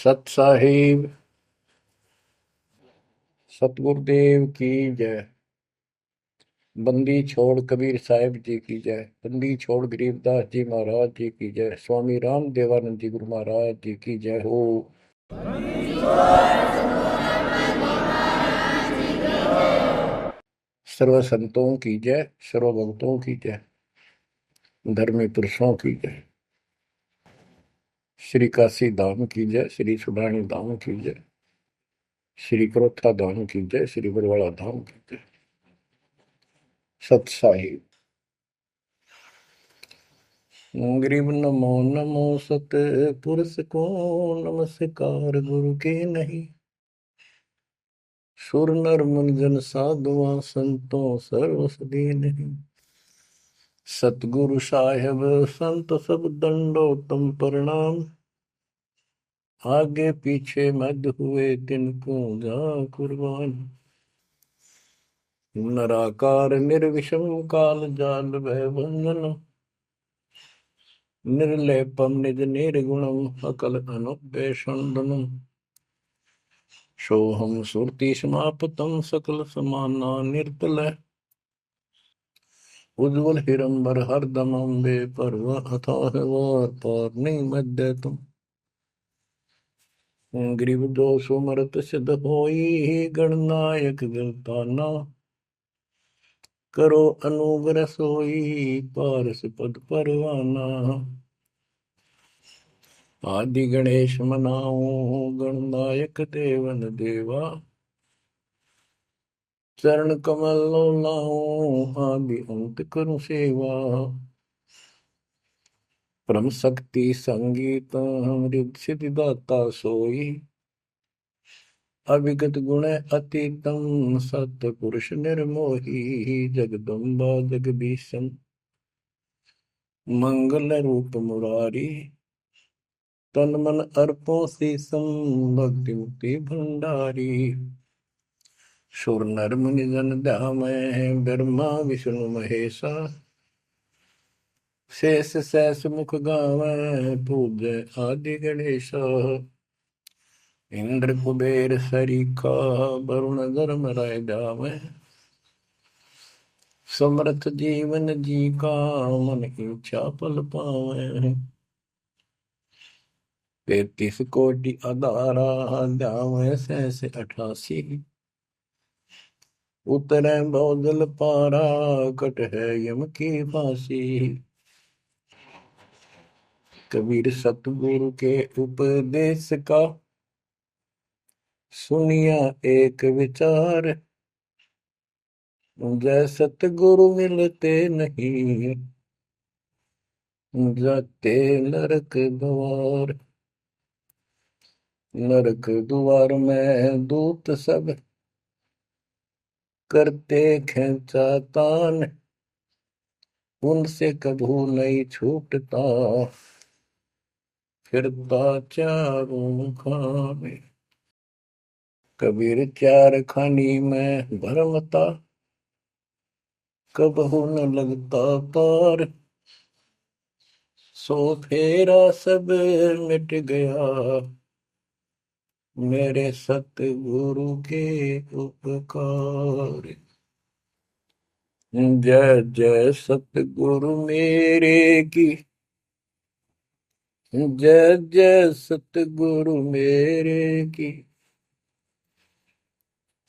सत साहिब सतगुरुदेव की जय। बंदी छोड़ कबीर साहिब जी की जय। बंदी छोड़ गरीबदास जी महाराज जी की जय। स्वामी राम देवानंद जी गुरु महाराज जी की जय हो। सर्व संतों की जय, सर्व भक्तों की जय, धर्मी पुरुषों की जय। श्री काशी धाम की जय, श्री सुडानी धाम की जय, श्री क्रोथा धाम की जय, श्री बरवाड़ा धाम की जय। सत साहिब गरीब नमो नमो सत पुरुष को नमस्कार गुरु के नहीं। सुर नर मुनिजन साधुआ संतों सर्वस नहीं। सतगुरु साहेब संत सब दंडो तुम प्रणाम। आगे पीछे मध्य हुए तिनको जा कुर्बान। नराकार निर्विषम काल जाल भय बंधन। निर्लेपम निज निर्गुणम अकल अनुपेशंदनम। सोहम सुरति समापतम सकल समाना निर्तल। उज्ज्वल हिरंबर हरदम अम्बे पर्व अथाह वार पार नहीं मध्य तुम। ग्रीव दोष मरत सिद्ध होई गणनायक गिरताना। करो अनुग्रह सोई पारस पद परवाना। आदि गणेश मनाओ गणनायक देवन देवा। चरण कमल लाओ आदि अंत करूं सेवा। परम शक्ति संगीत अमृत सिद्धि दाता सोई। अविगत गुण अतीतम सत पुरुष निर्मोही। जगदम्बा जगदीशन मंगल रूप मुरारी। तन मन अर्पो शीसम भक्ति मुक्ति भंडारी। सुर नर मुनि जन ध्यामय ब्रह्मा विष्णु महेशा। शेष सहस मुख गावै पूज्य आदि गणेशा। इंद्र कुबेर सरीखा वरुण धर्म राय जावै। समर्थ जीवन जी का मन इच्छा पल पावै। 33 कोटि अदारा जावै सहस 88। उतरै बहुजल पारा कट है यम की फांसी। कबीर सतगुरु के उपदेश का सुनिया एक विचार। जय सतगुरु मिलते नहीं जाते नरक द्वार। नरक द्वार में दूत सब करते खेचा तान। उनसे कभू नहीं छूटता फिरता चारों खाने। कबीर चार खानी में भरमता कबहू न लगता पार। सो फेरा सब मिट गया मेरे सतगुरु के उपकार। जय जय सतगुरु मेरे की। जय जय सतगुरु मेरे की।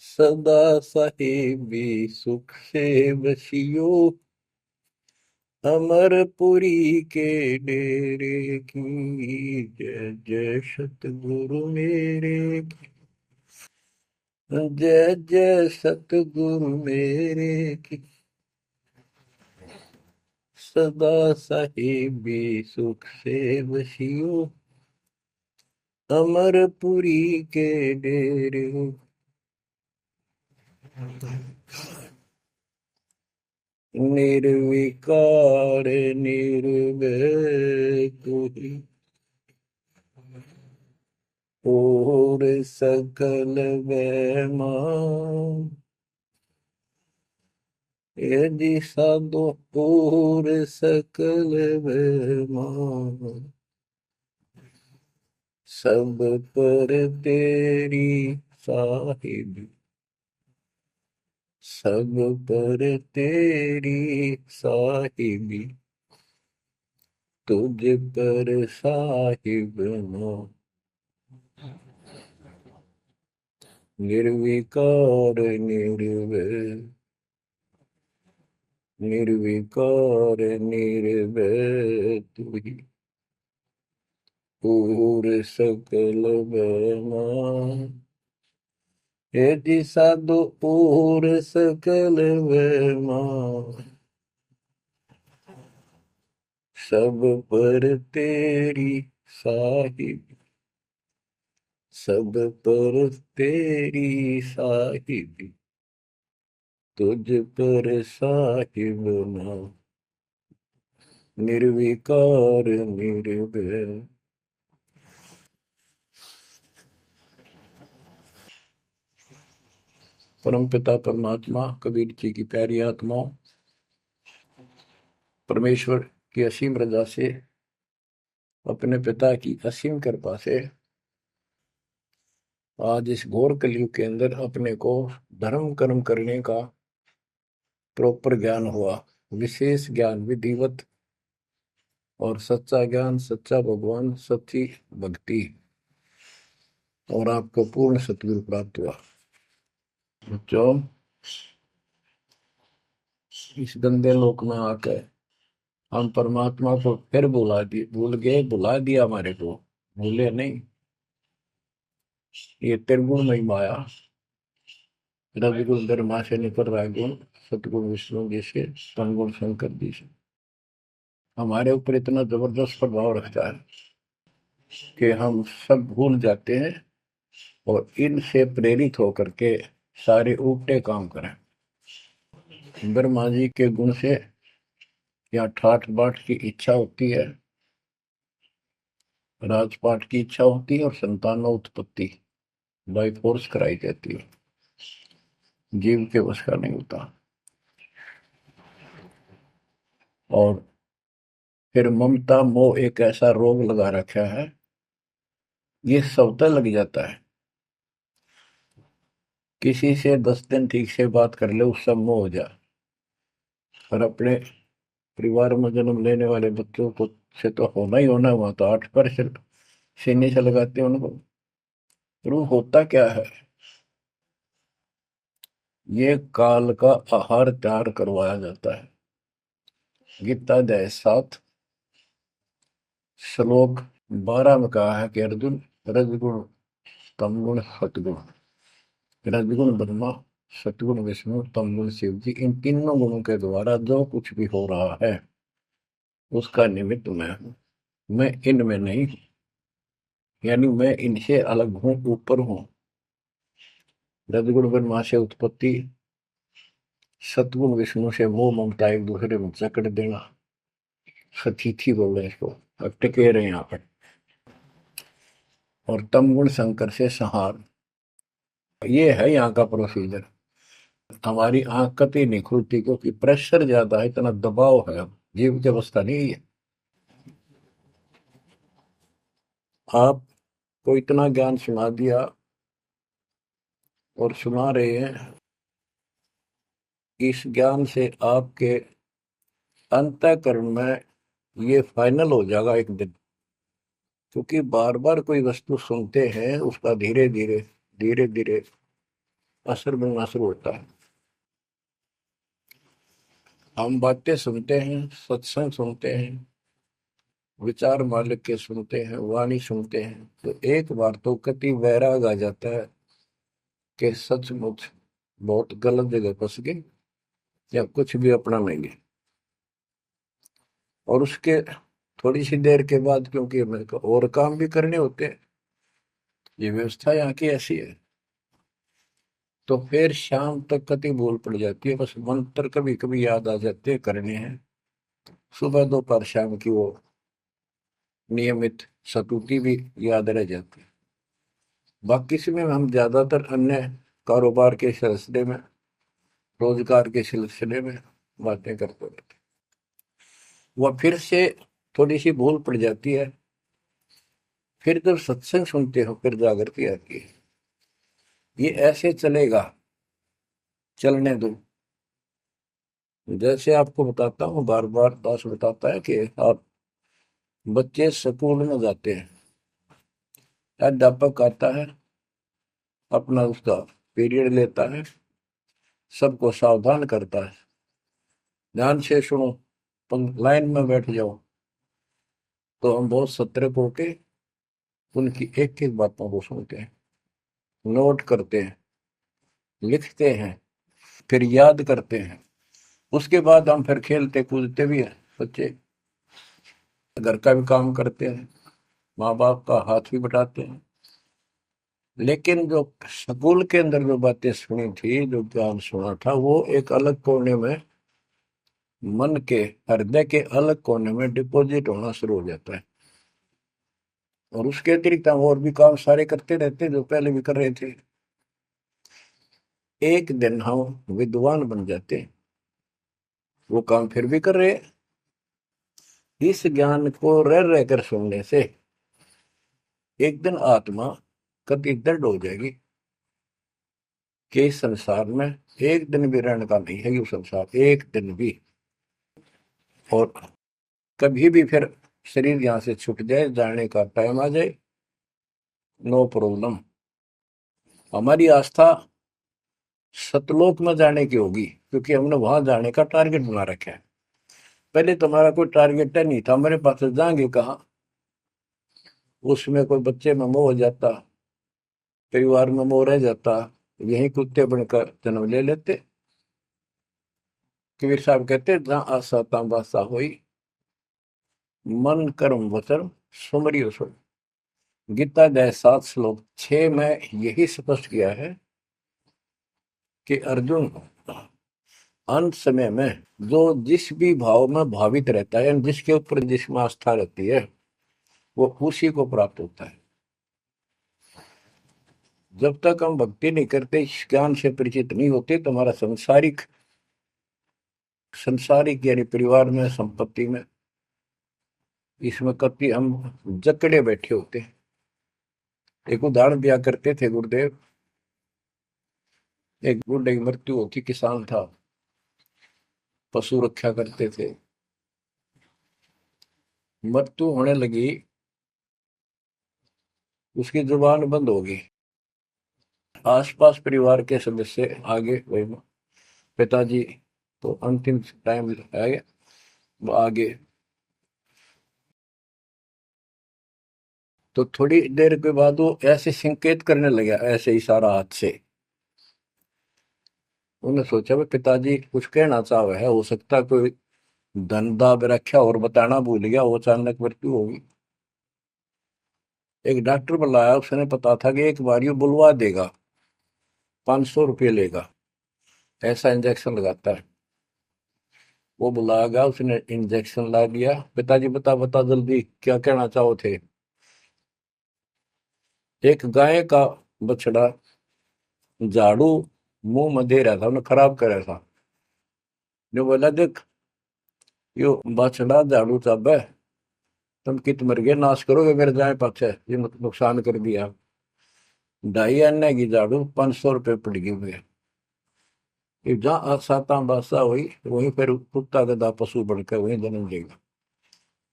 सदा साहिबी सुख से बसियो। अमरपुरी के डेरे की। जय जय सतगुरु मेरे की। जय जय सतगुरु मेरे की। सदा साहिबी सुख से बसियो। अमरपुरी के डेरे। निर्विकार निर्भय कोई और सकल वैमा। यदि साधो और सकल वैमा। सब पर तेरी साहिबी, सब पर तेरी साहिबी, तुझ पर साहिब ना, निर्विकार निर्भय, निर्विकार निर्भय तू ही, पूर सकल बना, यदि साधु पूर सकल बना, सब पर तेरी साहिब, सब पर तेरी साहिबी, तुझ पर साहिब ना, निर्विकार निर्भय। परम पिता परमात्मा कबीर जी की प्यारी आत्माओं, परमेश्वर की असीम रजा से, अपने पिता की असीम कृपा से आज इस घोर कलयुग के अंदर अपने को धर्म कर्म करने का प्रॉपर ज्ञान हुआ, विशेष ज्ञान विधिवत, और सच्चा ज्ञान, सच्चा भगवान, सच्ची भक्ति, और आपको पूर्ण सतगुरु प्राप्त हुआ। जो इस गंदे लोक में आकर हम परमात्मा को फिर भुला दिए, भूल गए, भुला दिया हमारे को, भूले नहीं। ये त्रिगुण में माया, रजगुण धर्मा से निकल रहा गुण, सतगुण विष्णु जी से, तमगुण शंकर जी से हमारे ऊपर इतना जबरदस्त प्रभाव रखता है कि हम सब भूल जाते हैं और इनसे प्रेरित होकर के सारे उल्टे काम करें। ब्रह्मा जी के गुण से या ठाठ बाट की इच्छा होती है, राजपाट की इच्छा होती है, और संतानों उत्पत्ति बाई फोर्स कराई जाती है, जीव के वश का नहीं होता। और फिर ममता मोह एक ऐसा रोग लगा रखा है, ये सबता लग जाता है। किसी से 10 दिन ठीक से बात कर ले, उससे मोह हो जा, और अपने परिवार में जन्म लेने वाले बच्चों को से तो होना ही होना, हुआ तो 8% सीने से लगाते हैं उनको। तो वो होता क्या है, ये काल का आहार तैयार करवाया जाता है। गीता अध्याय 7 श्लोक 12 में कहा है कि अर्जुन, रजगुण तमगुण सतगुण, रजगुण ब्रह्मा, सतगुण विष्णु, तमगुण शिव जी, इन तीनों गुणों के द्वारा जो कुछ भी हो रहा है उसका निमित्त मैं हूं, मैं इनमें नहीं हूं, यानी मैं इनसे अलग हूं, ऊपर हूं। रजगुण ब्रह्मा से उत्पत्ति, सतगुण विष्णु से मोह ममता एक दूसरे में जकड़ देना, सतीथी बोल रहे हैं इसको, अब टिके रहे यहाँ पर, और तमगुण शंकर से संहार। ये है यहाँ का प्रोसीजर। हमारी आंख कतई नहीं खुलती क्योंकि प्रेशर ज्यादा है, इतना दबाव है, जीव की अवस्था नहीं है। आपको इतना ज्ञान सुना दिया और सुना रहे हैं, इस ज्ञान से आपके अंतःकरण में ये फाइनल हो जाएगा एक दिन। क्योंकि बार बार कोई वस्तु सुनते हैं, उसका धीरे धीरे धीरे धीरे असर बनना शुरू होता है। हम बातें सुनते हैं, सत्संग सुनते हैं, विचार मालिक के सुनते हैं, वाणी सुनते हैं, तो एक बार तो कति वैराग आ जाता है कि सचमुच बहुत गलत जगह फंस गए, या कुछ भी अपना लेंगे। और उसके थोड़ी सी देर के बाद, क्योंकि मेरे को और काम भी करने होते हैं, ये व्यवस्था यहाँ की ऐसी है, तो फिर शाम तक कति भूल पड़ जाती है, बस मंत्र कभी कभी याद आ जाते हैं करने हैं, सुबह दोपहर शाम की वो नियमित सतुति भी याद रह जाती है। बाकी समय हम ज्यादातर अन्य कारोबार के सिलसिले में, रोजगार के सिलसिले में बातें करते रहते हैं। वह फिर से थोड़ी सी भूल पड़ जाती है, फिर जब सत्संग सुनते हो फिर जागृति आती है। ये ऐसे चलेगा, चलने दो। जैसे आपको बताता हूँ, बार बार दास बताता है कि आप बच्चे स्कूल में जाते हैं, अध्यापक आता है, अपना उसका पीरियड लेता है, सबको सावधान करता है, ध्यान से सुनो, लाइन में बैठ जाओ। तो हम बहुत सतर्क होके उनकी एक एक बातों को सुनते हैं, नोट करते हैं, लिखते हैं, फिर याद करते हैं। उसके बाद हम फिर खेलते कूदते भी हैं, बच्चे घर का भी काम करते हैं, माँ बाप का हाथ भी बटाते हैं। लेकिन जो स्कूल के अंदर जो बातें सुनी थी, जो ज्ञान सुना था, वो एक अलग कोने में, मन के हृदय के अलग कोने में डिपॉजिट होना शुरू हो जाता है। और उसके अतिरिक्त हम और भी काम सारे करते रहते हैं जो पहले भी कर रहे थे। एक दिन हम विद्वान बन जाते हैं, वो काम फिर भी कर रहे हैं। इस ज्ञान को रह रहकर सुनने से एक दिन आत्मा कति दृढ़ हो जाएगी कि इस संसार में एक दिन भी रहने का नहीं है, ये संसार एक दिन भी। और कभी भी फिर शरीर यहां से छूट जाए, जाने का टाइम आ जाए, नो प्रॉब्लम। हमारी आस्था सतलोक में जाने की होगी, क्योंकि हमने वहां जाने का टारगेट बना रखा है। पहले तुम्हारा कोई टारगेट नहीं था, हमारे पास जाएंगे कहाँ। उसमें कोई बच्चे में मोह हो जाता, परिवार में मोह रह जाता, यही कुत्ते बनकर जन्म ले लेते। कबीर साहब कहते, जहाँ आशा तहाँ बासा हुई, मन कर्म वचन सुमरियो सो। गीता अध्याय 7 श्लोक 6 में यही स्पष्ट किया है कि अर्जुन, अंत समय में जो जिस भी भाव में भावित रहता है, जिसके ऊपर जिसमें आस्था रहती है, वो उसी को प्राप्त होता है। जब तक हम भक्ति नहीं करते, इस ज्ञान से परिचित नहीं होते, तो हमारा संसारिक संसारिक यानी परिवार में, संपत्ति में, इसमें कभी हम जकड़े बैठे होते हैं। एक उदाहरण दिया करते थे गुरुदेव, एक बूढ़े की मृत्यु होती, किसान था, पशु रक्षा करते थे, मृत्यु होने लगी, उसकी जुबान बंद हो गई। आसपास परिवार के सदस्य आगे, वही पिताजी तो अंतिम टाइम आ गया, वो आगे। तो थोड़ी देर के बाद वो ऐसे संकेत करने लगा, ऐसे इशारा हाथ से। उन्होंने सोचा भाई पिताजी कुछ कहना चाह रहे है, हो सकता कोई धन दाब रखा और बताना भूल गया, वो अचानक मृत्यु होगी। एक डॉक्टर बुलाया, उसने पता था कि एक बार ये बुलवा देगा, 500 रुपये लेगा, ऐसा इंजेक्शन लगाता है। वो बुलाया गया, उसने इंजेक्शन ला दिया। पिताजी बता बता जल्दी क्या कहना चाहो थे। एक गाय का बछड़ा झाड़ू मुंह में दे रहा था, उन्हें खराब कर रहा था। जो बोला, देख यो बछड़ा झाड़ू चाबे, तुम कित मर गए, नाश करोगे मेरे जाए पाछे, ये नुकसान कर दिया। 2.5 आने की झाड़ू 500 रुपये पड़ गई हुए। जहाँ साता बासा हुई, वहीं पर कुत्ता गधा पशु बढ़कर वहीं जन्म लेगा।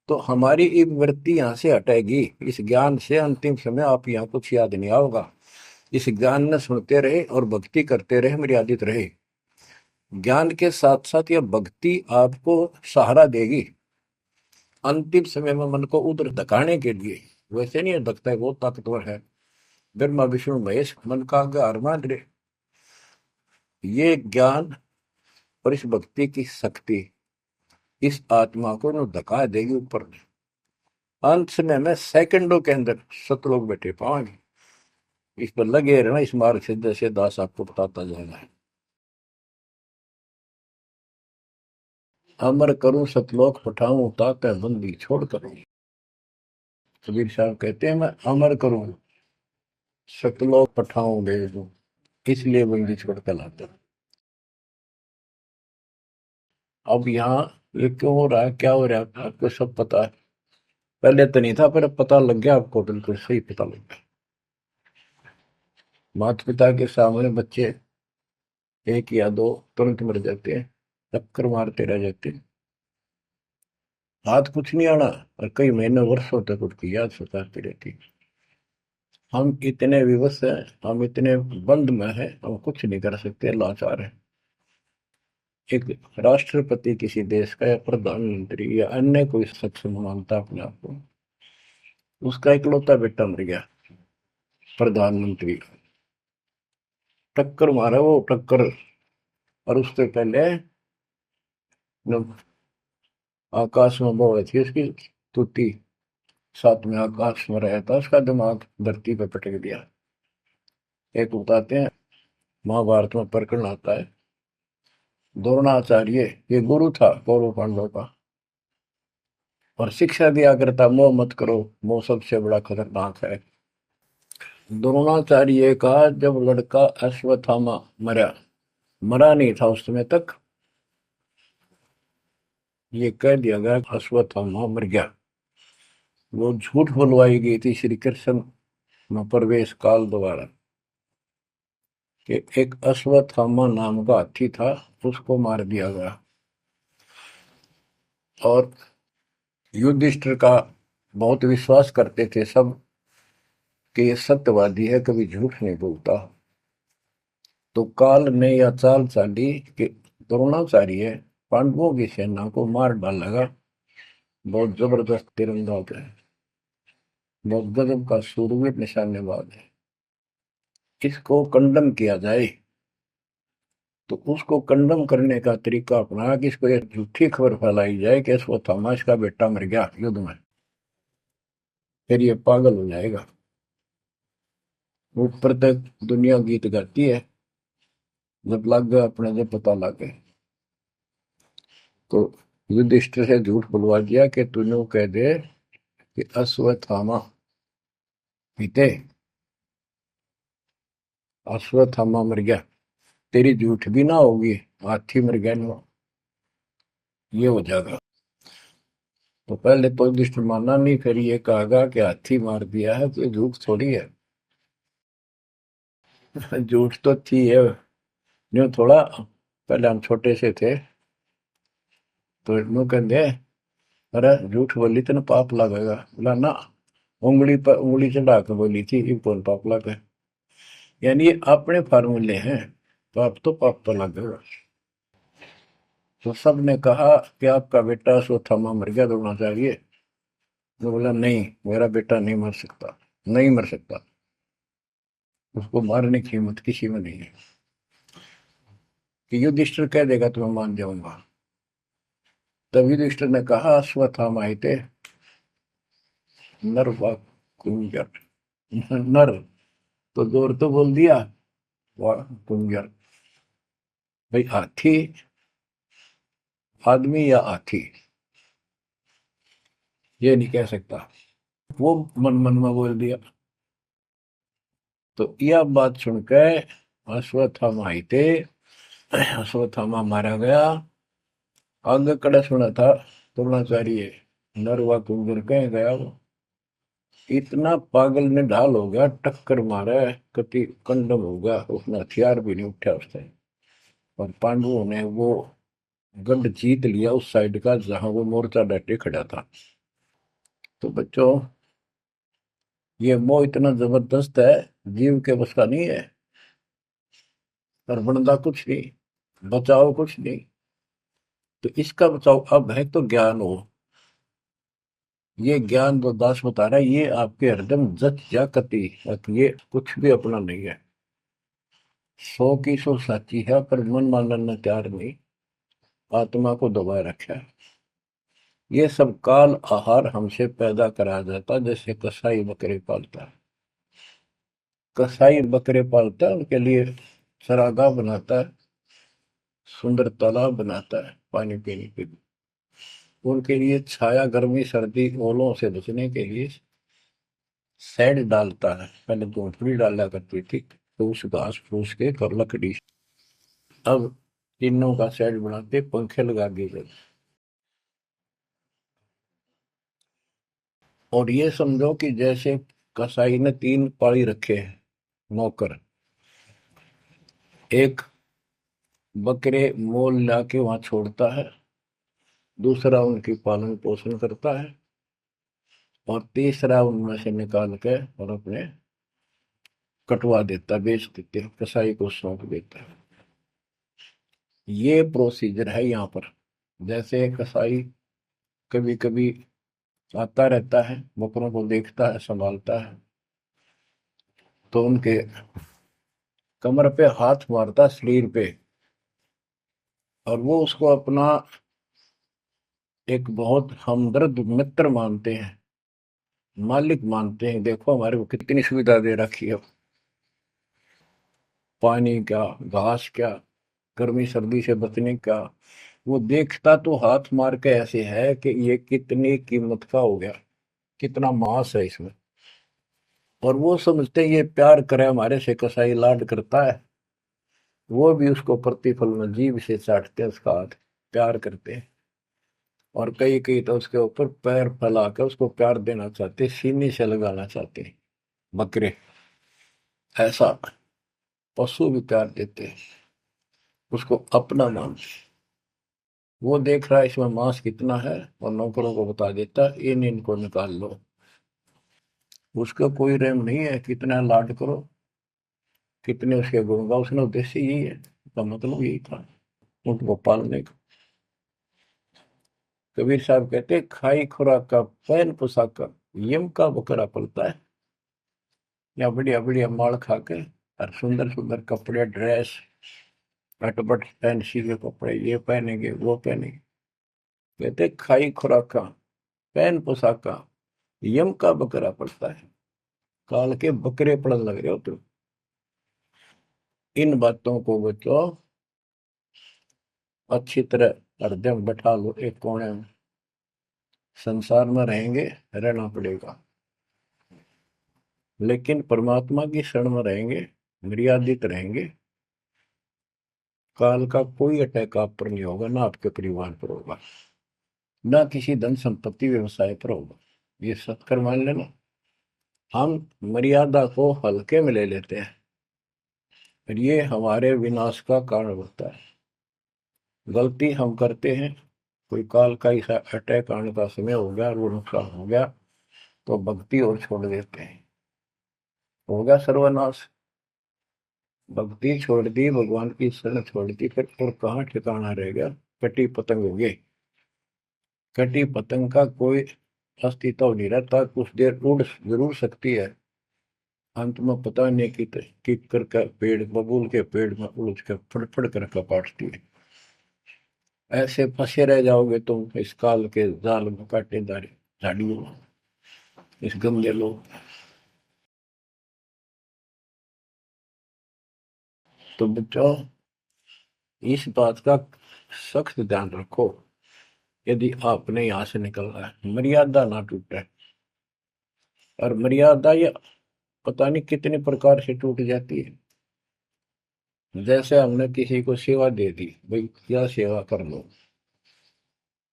तो हमारी ये वृत्ति यहाँ से हटेगी, इस ज्ञान से अंतिम समय आप यहाँ कुछ याद नहीं आओगा। इस ज्ञान में सुनते रहे और भक्ति करते रहे, मर्यादित रहे। ज्ञान के साथ साथ यह भक्ति आपको सहारा देगी अंतिम समय में, मन को उधर धकाने के लिए। वैसे नहीं धकता है, बहुत ताकतवर है, ब्रह्मा विष्णु महेश मन का आधार मान रहे। ये ज्ञान और इस भक्ति की शक्ति इस आत्मा को न धका देगी ऊपर। अंत समय में सेकंडों के अंदर सतलोक बैठे पाएंगे। इस पर लगे रहना, इस मार्ग से जैसे दास आपको बताता जाएगा। अमर करूं सतलोक पठाऊं, ताकि बंदी छोड़ करूं। कबीर साहब कहते हैं, मैं अमर करूं सतलोक पठाऊं भेज दूं, इसलिए बंदी छोड़ कर लाता। अब यहाँ ये क्यों हो रहा है, क्या हो रहा है, आपको सब पता है। पहले तो नहीं था, पर अब पता लग गया आपको, बिल्कुल सही पता लग गया। माता पिता के सामने बच्चे एक या दो तुरंत मर जाते हैं, चक्कर मारते रह जाते हैं, हाथ कुछ नहीं आना, और कई महीने वर्षों तक उसकी याद सताती रहती है। हम इतने विवश हैं, हम इतने बंद में हैं, हम कुछ नहीं कर सकते, लाचार हैं। एक राष्ट्रपति किसी देश का, या प्रधानमंत्री, या अन्य कोई सक्षम मानता अपने आप को, उसका इकलौता बेटा मर गया, प्रधानमंत्री, टक्कर मारा वो, टक्कर। और उससे पहले जब आकाश में वो हुई थी उसकी तुती, साथ में आकाश में रहा था, उसका दिमाग धरती पे पटक दिया। एक बताते हैं, महाभारत में प्रकरण आता है, द्रोणाचार्य, ये गुरु था कौरव पांडव का, और शिक्षा दिया करता, मोह मत करो, मोह सबसे बड़ा खतरनाक है। द्रोणाचार्य का जब लड़का अश्वत्थामा मरा, मरा नहीं था उस समय तक, ये कह दिया गया अश्वत्थामा मर गया। वो झूठ बुलवाई गई थी श्री कृष्ण में प्रवेश काल द्वारा, कि एक अश्वत्थामा नाम का हाथी था, उसको मार दिया गया। और युधिष्ठिर का बहुत विश्वास करते थे सब, कि ये सत्यवादी है, कभी झूठ नहीं बोलता। तो काल ने यह चाल चाली कि द्रोणाचार्य पांडवों की सेना को मार डालेगा। बहुत जबरदस्त तीरंदाज है, बहुत गजब का शूरवीर निशानेबाज है, इसको कंडम किया जाए। तो उसको कंडम करने का तरीका अपनाया कि इसको एक झूठी खबर फैलाई जाए कि इसको थॉमस का बेटा मर गया युद्ध में, फिर ये पागल हो जाएगा। ऊपर तक दुनिया गीत गाती है, जब लग गया अपने, जब पता लग गया, तो युधिष्ठिर से झूठ बुलवा दिया कि तूने कह दे कि अश्वत्थामा पीते, अश्वत्थामा मर गया, तेरी झूठ भी ना होगी, हाथी मर गया ना, ये हो जाएगा। तो पहले तो युधिष्ठिर माना नहीं, फिर ये कहा कि हाथी मार दिया है, तो झूठ थोड़ी है। झूठ तो थी है, जो थोड़ा, पहले हम छोटे से थे, तो यूं कहते, अरे झूठ बोली तो ना पाप लगेगा, बोला ना, उंगली पर उंगली चढ़ा के बोली थी, ये कौन पाप लगे। यानी ये अपने फार्मूले हैं, पाप तो पाप तो लगेगा। तो सब ने कहा कि आपका बेटा अश्वत्थामा मर गया, द्रोणाचार्य। तो बोला नहीं, मेरा बेटा नहीं मर सकता, नहीं मर सकता, उसको मारने की हिम्मत किसी में नहीं है। कि युधिष्ठिर कह देगा तो मैं मान जाऊंगा। तब युधिष्ठिर ने कहा, अश्वत्थामा थे नर व कुंजर, नर तो जोर तो बोल दिया, व कुंजर, भाई हाथी आदमी या हाथी, ये नहीं कह सकता, वो मन मन में बोल दिया। तो यह बात सुनकर अश्वत्थामा आई थे, अश्वत्थामा मारा गया। आगे कड़ा सुना था द्रोणाचार्य, नरवा कुंजर कह गया वो, इतना पागल ने ढाल हो गया, टक्कर मारा, कति कंडम हो गया, उसने हथियार भी नहीं उठा उसने। और पांडवों ने वो गढ़ जीत लिया उस साइड का जहां वो मोर्चा डटे खड़ा था। तो बच्चों, ये मोह इतना जबरदस्त है, जीव के बस का नहीं है। और बनता कुछ नहीं, बचाओ कुछ नहीं। तो इसका बचाओ अब है तो ज्ञान हो, ये ज्ञान जो दास बता रहा है, ये आपके हृदय में जच जा कति, ये कुछ भी अपना नहीं है। 100 की 100 साची है, पर मन मानने तैयार नहीं, आत्मा को दबाए रखा है। ये सब काल आहार हमसे पैदा कराया जाता, जैसे कसाई बकरे पालता है। कसाई बकरे पालता है, उनके लिए चरागाह बनाता है, सुंदर तालाब बनाता है पानी पीने के लिए, उनके लिए छाया, गर्मी, सर्दी, ओलों से बचने के लिए शेड डालता है। पहले झोंपड़ी डाला करती थी, तो उस घास फूस के और लकड़ी, अब तीनों का शेड बनाते, पंखे लगा दिए जाते। और ये समझो कि जैसे कसाई ने 3 पाली रखे हैं नौकर। एक बकरे मोल लाके वहां छोड़ता है, दूसरा उनकी पालन पोषण करता है, और तीसरा उनमें से निकाल के और अपने कटवा देता, बेच देते हैं, कसाई को सौंप देता है। ये प्रोसीजर है यहाँ पर। जैसे कसाई कभी कभी आता रहता है, बकरों को देखता है, संभालता है, तो उनके कमर पे हाथ मारता, शरीर पे, और वो उसको अपना एक बहुत हमदर्द मित्र मानते हैं, मालिक मानते हैं। देखो हमारे को कितनी सुविधा दे रखी है, पानी क्या, घास क्या, गर्मी सर्दी से बचने का। वो देखता तो हाथ मार के ऐसे है कि ये कितनी कीमत का हो गया, कितना मांस है इसमें। और वो समझते हैं ये प्यार करे हमारे से, कसाई लाड करता है, वो भी उसको प्रतिफल में जीभ से चाटते हैं उसका हाथ, प्यार करते हैं। और कई कई तो उसके ऊपर पैर फैला कर उसको प्यार देना चाहते, सीने से लगाना चाहते हैं बकरे। ऐसा पशु भी प्यार देते हैं, उसको अपना मान। वो देख रहा है इसमें मांस कितना है, और नौकरों को बता देता है इन इनको निकाल लो। उसका कोई रहम नहीं है, कितना लाड करो, कितने उसके गुण गा। उसने उद्देश्य यही है, उसका मतलब यही था, उनको पालने का। कबीर साहब कहते खाई खुराक का पैन पोशाक का यम का बकरा पलता है। या बढ़िया बढ़िया माल खा के और सुंदर सुंदर कपड़े, ड्रेस, अटपट फैंसी के कपड़े, ये पहनेंगे वो पहनेंगे। कहते खाई खुराक का पैन पोशाक का यम का बकरा पड़ता है। काल के बकरे पड़न लग रहे हो तुम। इन बातों को बच्चों अच्छी तरह हृदय में बैठा लो, एक कोने में। संसार में रहेंगे, रहना पड़ेगा, लेकिन परमात्मा की शरण में रहेंगे, मर्यादित रहेंगे। काल का कोई अटैक आप पर नहीं होगा, ना आपके परिवार पर होगा, ना किसी धन संपत्ति व्यवसाय पर होगा। ये सत्कर मान लेना। हम मर्यादा को हल्के में ले लेते हैं, और ये हमारे विनाश का कारण होता है। गलती हम करते हैं, कोई काल का ऐसा अटैक आने का समय हो गया और वो नुकसान हो गया, तो भक्ति और छोड़ देते हैं, हो गया सर्वनाश। भक्ति छोड़ दी, भगवान की शरण छोड़ दी, फिर और कहाँ ठिकाना रह गया। कटी पतंग हो गई। कटी पतंग का कोई अस्तित्व नहीं रहता, कुछ देर उड़ जरूर सकती है, अंत में पता नहीं कि कर का पेड़, बबूल के पेड़ में उलझ कर फड़फड़ कर कपाटती है। ऐसे फंसे रह जाओगे तुम इस काल के जाल में, कांटेदार झाड़ियों में, इस गंदे लोग। तो बच्चों इस बात का सख्त ध्यान रखो, यदि आपने यहाँ से निकलना है, मर्यादा ना टूटे। और मर्यादा ये पता नहीं कितने प्रकार से टूट जाती है। जैसे हमने किसी को सेवा दे दी, भाई क्या सेवा कर लो,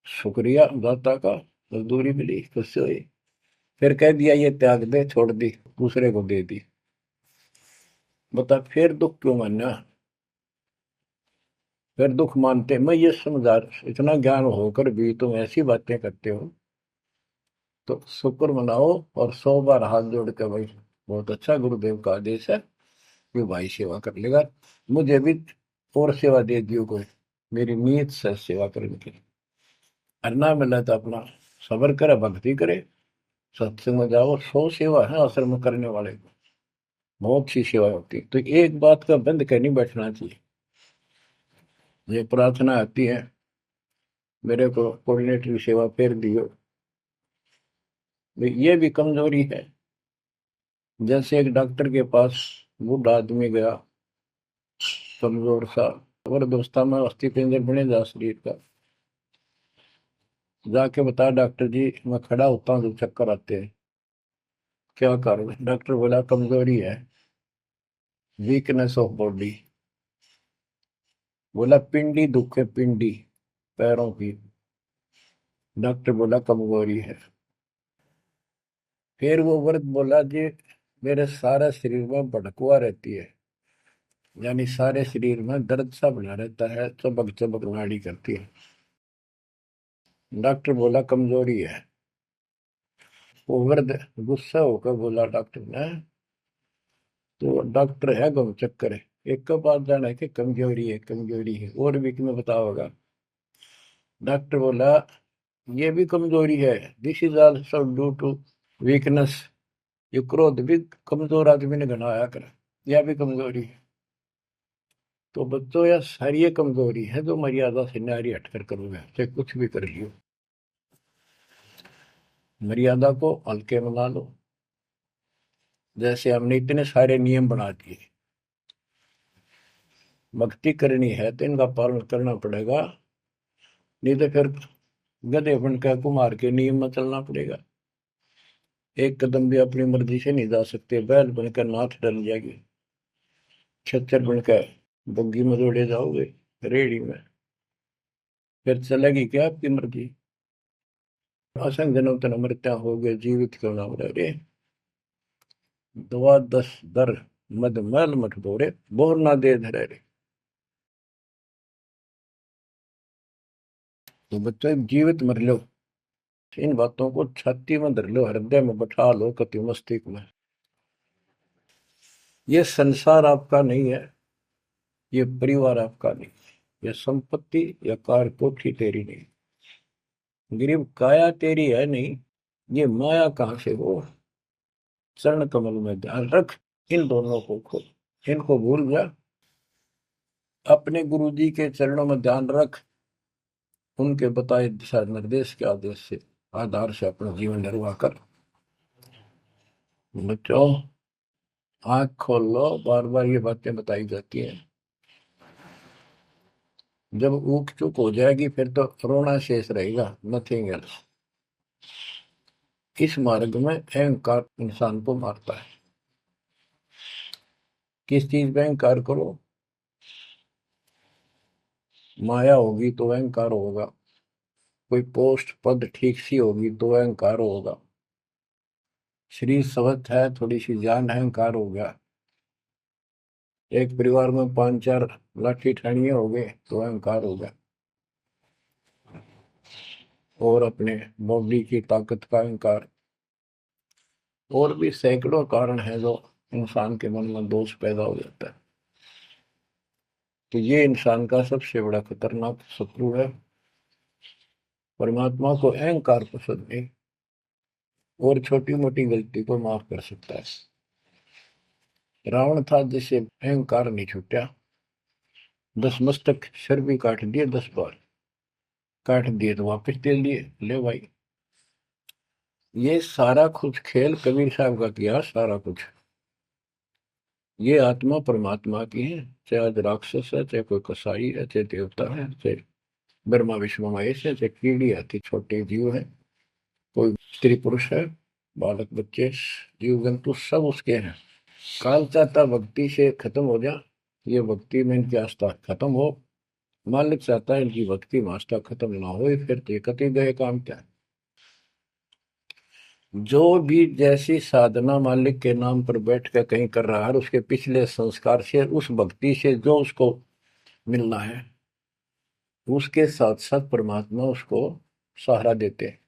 शुक्रिया दाता का, मजदूरी मिली, खुशी हुई, फिर कह दिया ये त्याग दे, छोड़ दी, दूसरे को दे दी। बता फिर दुख क्यों मानना। फिर दुख मानते, मैं ये समझा, इतना ज्ञान होकर भी तुम ऐसी बातें करते हो, तो शुक्र मनाओ और 100 बार हाथ जोड़ के, भाई बहुत अच्छा, गुरुदेव का आदेश है कि भाई सेवा कर लेगा, मुझे भी और सेवा दे दियो कोई, मेरी नीयत से सेवा करने की। अन्ना मिला तो अपना सबर करे, भक्ति करे, सत्संग में जाओ। 100 सेवा है आश्रम में करने वाले को, बहुत सी सेवा होती है। तो एक बात का बंद कर नहीं बैठना चाहिए। ये प्रार्थना आती है, मेरे को कोऑर्डिनेटर की सेवा फेर दियो, ये भी कमजोरी है। जैसे एक डॉक्टर के पास बूढ़ा आदमी गया, कमजोर सा, वृद्धावस्था में अस्थि पिंजर बने जा शरीर का, जाके बता डॉक्टर जी मैं खड़ा होता हूँ तो चक्कर आते हैं, क्या कारण है? डॉक्टर बोला कमजोरी है, वीकनेस ऑफ बॉडी। बोला पिंडी दुख है, पिंडी, पैरों की। डॉक्टर बोला कमजोरी है। फिर वो व्रत बोला जी, मेरे सारा शरीर में भड़कुआ रहती है, यानी सारे शरीर में दर्द सा बना रहता है, चबक चबक नाड़ी करती है। डॉक्टर बोला कमजोरी है। वो वृद्ध गुस्सा होकर बोला डॉक्टर ने, तो डॉक्टर है गम चक्कर है, एक का बात जाना है कि कमजोरी है, कमजोरी है, और भी तुम्हें पता होगा। डॉक्टर बोला ये भी कमजोरी है, this is also due to weakness. ये क्रोध भी कमजोर आदमी ने घनाया कर, यह भी कमजोरी है। तो बच्चों यह सारी ये कमजोरी है जो मर्यादा से नारी हटकर करोगे, चाहे कुछ भी कर लियो। मर्यादा को हल्के में ना लो। जैसे हमने इतने सारे नियम बना दिए, भक्ति करनी है तो इनका पालन करना पड़ेगा, नहीं तो फिर गधे बनकर कुमार के नियम में चलना पड़ेगा। एक कदम भी अपनी मर्जी से नहीं जा सकते, बैल बनकर नाथ डल जाएगी, खच्चर बनकर बग्गी में दौड़े जाओगे, रेड़ी में, फिर चलेगी क्या आपकी मर्जी। असंग जन्म तन मृत्या हो गए, जीवित क्यों ना रे। दवा दस दर मद मैल मठ बोरे, बोर ना दे धरे रे। तो बच्चों जीवित मर लो, इन बातों को छाती में धर लो, हृदय में बैठा लो, कति मस्तिष्क में। ये संसार आपका नहीं है, ये परिवार आपका नहीं, ये संपत्ति या कार कोठी तेरी नहीं, गरीब काया तेरी है नहीं, ये माया कहां से हो। चरण कमल में ध्यान रख, इन दोनों को खो, इनको भूल जा, अपने गुरु जी के चरणों में ध्यान रख, उनके बताए दिशा निर्देश के आदेश से आधार से अपना जीवन निर्वाह कर। बच्चों आंख खोल लो, बार बार ये बातें बताई जाती हैं। जब ऊक चुक हो जाएगी फिर तो रोना शेष रहेगा, नथिंग एल्स। इस मार्ग में अहंकार इंसान को मारता है। किस चीज में अहंकार करो, माया होगी तो अहंकार होगा, कोई पोस्ट पद ठीक सी होगी तो अहंकार होगा, शरीर स्वस्थ है, थोड़ी सी जान, अहंकार हो गया। एक परिवार में पांच चार लाठी ठाणिये हो गए तो अहंकार हो गया, और अपने बॉडी की ताकत का अहंकार। और भी सैकड़ों कारण है जो इंसान के मन में दोष पैदा हो जाता है। तो ये इंसान का सबसे बड़ा खतरनाक शत्रु है। परमात्मा को अहंकार पसंद नहीं, और छोटी मोटी गलती को माफ कर सकता है। रावण था जिसे अहंकार नहीं छूटा, 10 मस्तक सर भी काट दिए, 10 बार काट दिए तो वापस दे दिए, ले भाई। ये सारा कुछ खेल कबीर साहब का किया, सारा कुछ। ये आत्मा परमात्मा की है, चाहे आज राक्षस है, चाहे कोई कसाई है, चाहे देवता है, चाहे ब्रह्मा विष्णु महेश है, चाहे कीड़ी आती छोटे जीव है, कोई स्त्री पुरुष है, बालक बच्चे, जीव जंतु सब उसके हैं। काल चाहता भक्ति से खत्म हो जा, ये भक्ति में इनकी आस्था खत्म हो। मालिक चाहता है इनकी भक्ति में आस्था खत्म ना हो, फिर तो कति गए काम क्या है। जो भी जैसी साधना मालिक के नाम पर बैठ कर कहीं कर रहा है, उसके पिछले संस्कार से, उस भक्ति से जो उसको मिलना है, उसके साथ साथ परमात्मा उसको सहारा देते हैं।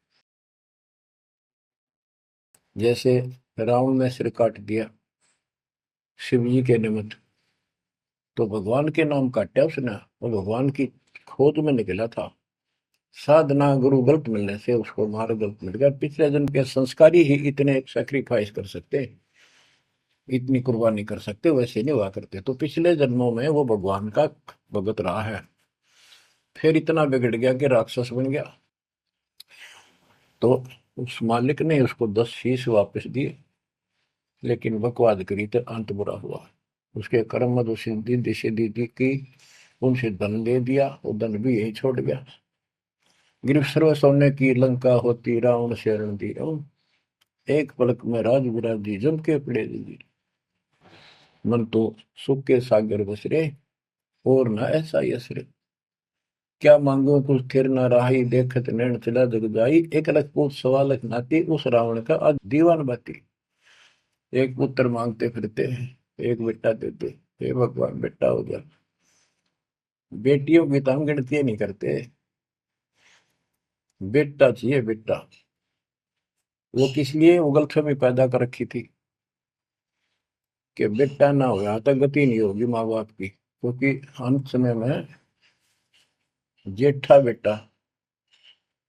जैसे रावण ने सिर काट दिया शिव जी के निमित्त, तो भगवान के नाम काटा उसने, वो भगवान की खोज में निकला था। साधना गुरु गलत मिलने से उसको मार्ग गलत मिल गया। पिछले जन्म के संस्कारी ही इतने सेक्रीफाइस कर सकते, इतनी कुर्बानी कर सकते, वैसे नहीं हुआ करते। तो पिछले जन्मों में वो भगवान का भगत रहा है, फिर इतना बिगड़ गया कि राक्षस बन गया। तो उस मालिक ने उसको 10 शीश वापस दिए, लेकिन बकवाद करी तो अंत बुरा हुआ। उसके कर्म मद सिद्धि सिद्धि की, उनसे धन दे दिया, वो धन भी यही छोड़ गया। गिरफ्त सर्व सोने की लंका होती, रावण शरण दी, एक पलक में राज विराजी, जम के पड़े दी, मन तो सुख के सागर बसरे, और न ऐसा यसरे। क्या मांगो कुछ थिर न राही, देखत नैन चला जग जाई, 1 लाख पूत 1.25 लाख नाती, उस रावण का आज दीवान बाती। एक पुत्र मांगते फिरते हैं, एक बेटा देते, हे भगवान बेटा हो गया। बेटियों की तो हम गिनती नहीं करते, बेटा चाहिए बेटा। वो किस लिए उगलछमी पैदा कर रखी थी कि बेटा ना हो, यहाँ तक गति नहीं होगी माँ बाप की, क्योंकि अंत समय में जेठा बेटा,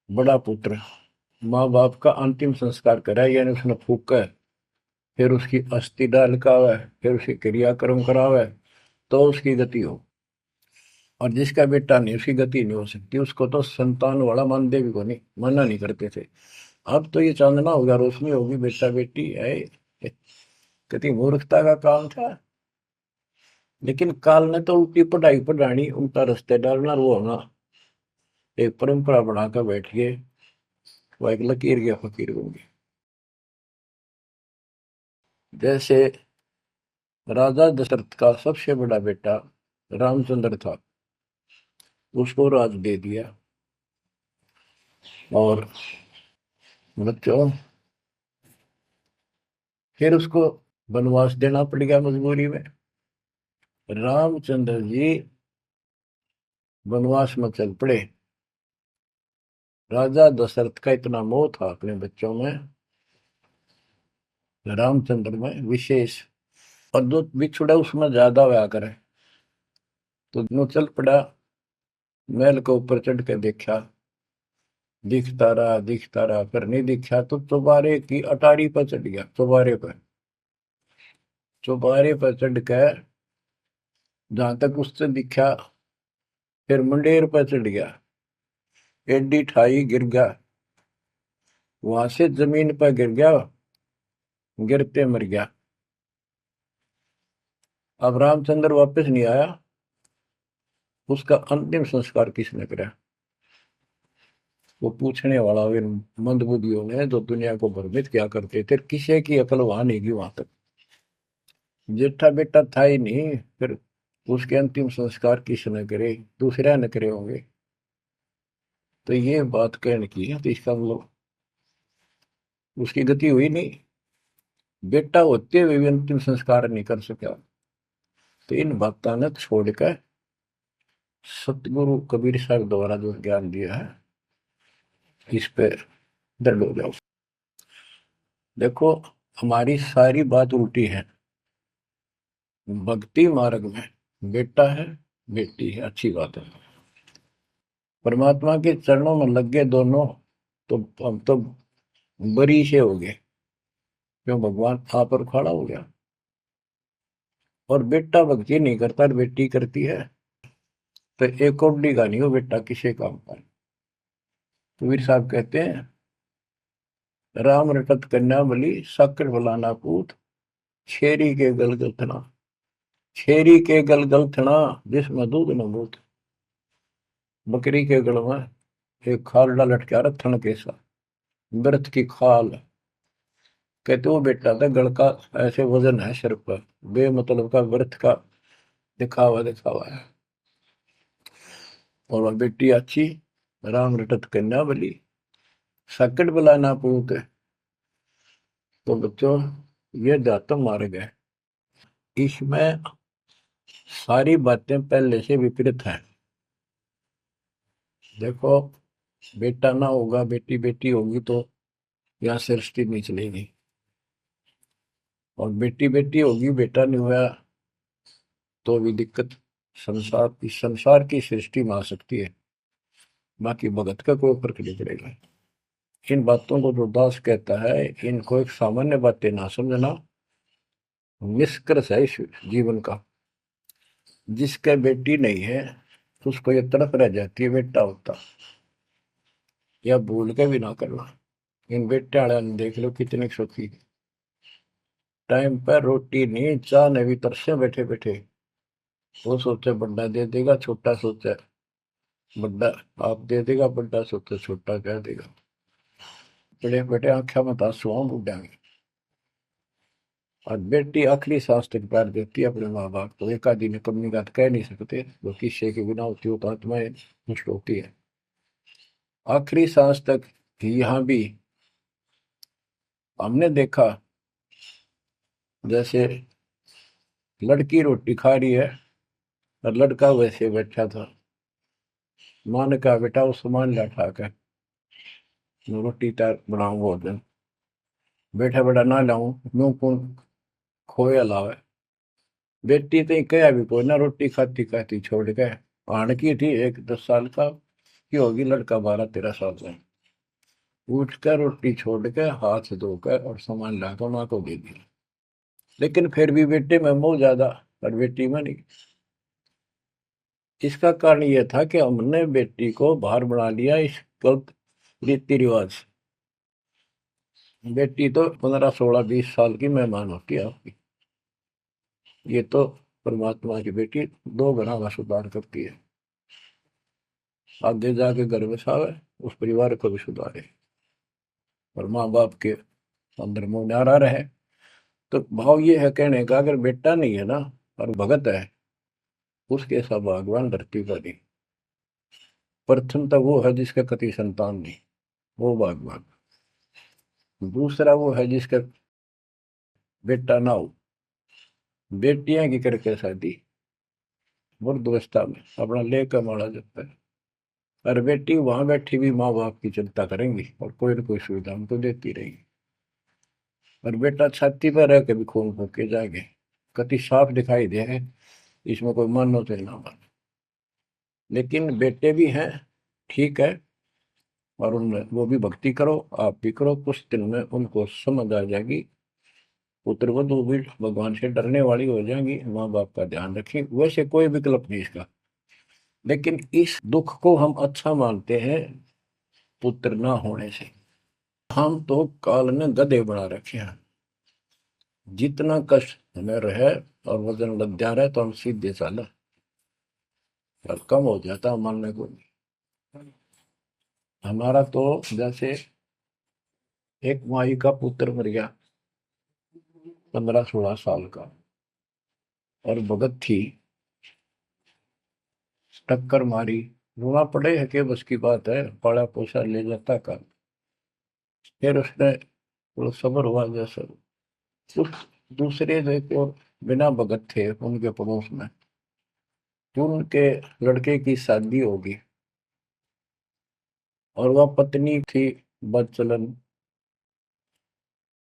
बड़ा पुत्र माँ बाप का अंतिम संस्कार कराए, यानी उसने फूका है, फिर उसकी अस्थि डाल का है, फिर उसकी क्रियाक्रम करावे, तो उसकी गति हो। और जिसका बेटा नहीं, उसकी गति नहीं हो सकती, उसको तो संतान वाला मानते भी को नहीं, मना नहीं करते थे। अब तो ये चांदना होगा, रोशनी होगी, बेटा बेटी है, कितनी मूर्खता का काम था। लेकिन काल ने तो उल्टी पढ़ाई पढ़ानी, उल्टा रास्ते डालना, और वो होना एक परंपरा बनाकर बैठ गए, वो एक लकीर के फकीर होंगे। जैसे राजा दशरथ का सबसे बड़ा बेटा रामचंद्र था, उसको राज दे दिया, और बच्चों फिर उसको वनवास देना पड़ गया मजबूरी में। रामचंद्र जी वनवास में चल पड़े। राजा दशरथ का इतना मोह था अपने बच्चों में, रामचंद्र में विशेष, और जो बिछुड़ा उसमें ज्यादा हुआ करे, तो नो चल पड़ा, महल के ऊपर चढ़ के देखा, दिखता रहा, पर नहीं दिखा, तो चौबारे की अटारी पर चढ़ गया, चौबारे पर चढ़ कर जहां तक उससे दिखा, फिर मुंडेर पर चढ़ गया, एडी ठाई गिर गया, वहां से जमीन पर गिर गया, गिरते मर गया। अब रामचंद्र वापस नहीं आया, उसका अंतिम संस्कार किसने करा? वो पूछने वाला वे मंदबुद्धियों ने, जो दुनिया को भ्रमित क्या करते थे, किसी की अकल वहां नहीं गई, वहां तक जेठा बेटा था ही नहीं, फिर उसके अंतिम संस्कार किसने करे? दूसरा न करे होंगे। तो ये बात कहने की है, तो इसका मतलब उसकी गति हुई नहीं, बेटा होते हुए भी अंतिम संस्कार नहीं कर सका। तो इन बातों ने छोड़कर सतगुरु कबीर साहब द्वारा जो ज्ञान दिया है, इस पे दृढ़ हो जाओ। देखो, हमारी सारी बात उल्टी है। भक्ति मार्ग में बेटा है, बेटी है, अच्छी बात है, परमात्मा के चरणों में लग गए दोनों, तो हम तो बरी से हो गए, क्यों? भगवान आप पर खड़ा हो गया। और बेटा भक्ति नहीं करता, बेटी करती है, तो एक कौडी का नहीं हो बेटा, किसी काम का। कबीर साहब कहते हैं, राम रटत कन्या बलि, साकर बलाना पूत, छेरी के गलगल थना, छेरी के गलगल थना, जिसमें दूध न बूत। बकरी के गल में एक खाल डाल लटका रहा, थन के साथ व्रत की खाल, कहते वो बेटा था गल का, ऐसे वजन है सिर पर, बेमतलब का व्रत का दिखावा दिखावा है। और वह बेटी अच्छी, राम रटत कन्या बली, सकट बलाना पूत। तो बच्चों, ये दातम मार्ग है, इसमें सारी बातें पहले से विपरीत हैं। देखो, बेटा ना होगा, बेटी बेटी होगी, तो यहाँ सृष्टि नहीं चलेगी, और बेटी बेटी होगी, बेटा नहीं हुआ, तो भी दिक्कत संसार की सृष्टि में आ सकती है। बाकी भगत का कोई फर्क नहीं पड़ेगा। इन बातों को जो दास कहता है, इनको एक सामान्य बातें ना समझना, निष्कर्ष है इस जीवन का। जिसका बेटी नहीं है, तो उसको ये तड़प रह जाती है बेटा होता, या भूल के भी ना करना। इन बेटे वाले ने देख लो कितने सुखी, टाइम पर रोटी नहीं, चाह नहीं भी तरसे बैठे बैठे। वो सोचे बड़ा दे देगा, छोटा सोचे बड़ा आप दे देगा, बड़ा सोचे छोटा कह देगा। बड़े बेटे आंखें में आंसू बुढ़ा में। और बेटी आखिरी सांस तक प्यार देती है अपने माँ बाप को। एक आदि ने कमी बात कह नहीं सकते, वो किस्से के बिना होती हो तो आत्माएं नष्ट होती है। आखिरी सांस तक यहाँ भी हमने देखा, जैसे लड़की रोटी खा रही है और लड़का वैसे बैठा था। माँ ने कहा बेटा वो सामान ला उठा कर, मैं रोटी तैयार बनाऊं भोजन। बेटा बेटा ना लाऊं, यूं कौन खोया लावे। बेटी तो कया भी कोई ना, रोटी खाती खाती छोड़ के आन की थी, एक 10 साल का की होगी, लड़का 12-13 साल का। उठ कर रोटी छोड़ के हाथ धोकर और सामान लाकर माँ को दे दिया। लेकिन फिर भी बेटे में मोह ज्यादा और बेटी में नहीं। इसका कारण यह था कि हमने बेटी को बाहर बना लिया इस गलत रीति रिवाज। बेटी तो 15-16-20 साल की मेहमान होती है आपकी। ये तो परमात्मा की बेटी 2 गुना का सुधार करती है। आगे जाके घर बसावे, उस परिवार को भी सुधारे और माँ बाप के अंदर मोह न्यारा रहे। तो भाव ये है कहने का, अगर बेटा नहीं है ना और भगत है, उसके सब भगवान धरती पर नहीं। प्रथम तो वो है जिसका कति संतान नहीं, वो भगवान। दूसरा वो है जिसका बेटा ना हो, बेटियां की करके शादी वृद्धावस्था में अपना लेकर मारा जाता है। और बेटी वहां बैठी भी माँ बाप की चिंता करेंगी और कोई ना कोई सुविधा उनको देती रहेगी। और बेटा छाती पर रह के भी खून फूक के जाएंगे, कति साफ दिखाई दे है, इसमें कोई मानो तो ना मानो। लेकिन बेटे भी हैं, ठीक है, और उनमें वो भी भक्ति करो, आप भी करो, कुछ दिन में उनको समझ आ जाएगी। पुत्र वधु भी भगवान से डरने वाली हो जाएंगी, माँ बाप का ध्यान रखें, वैसे कोई विकल्प नहीं इसका। लेकिन इस दुख को हम अच्छा मानते हैं पुत्र ना होने से। हम तो काल ने गधे बना रखे हैं। जितना कष्ट हमें रहे और वजन लग जा रहा है तो हम सीधे चाला और कम हो जाता मानने को नहीं। हमारा तो जैसे एक माई का पुत्र मर गया 15-16 साल का, और भगत थी, टक्कर मारी, रोना पड़े है कि बस की बात है, पाला पोसा ले जाता का। फिर उसने थोड़ा सब्र हुआ जैसे। उस दूसरे जो एक और बिना भगत थे उनके पड़ोस में, जो उनके लड़के की शादी होगी और वह पत्नी थी बदचलन,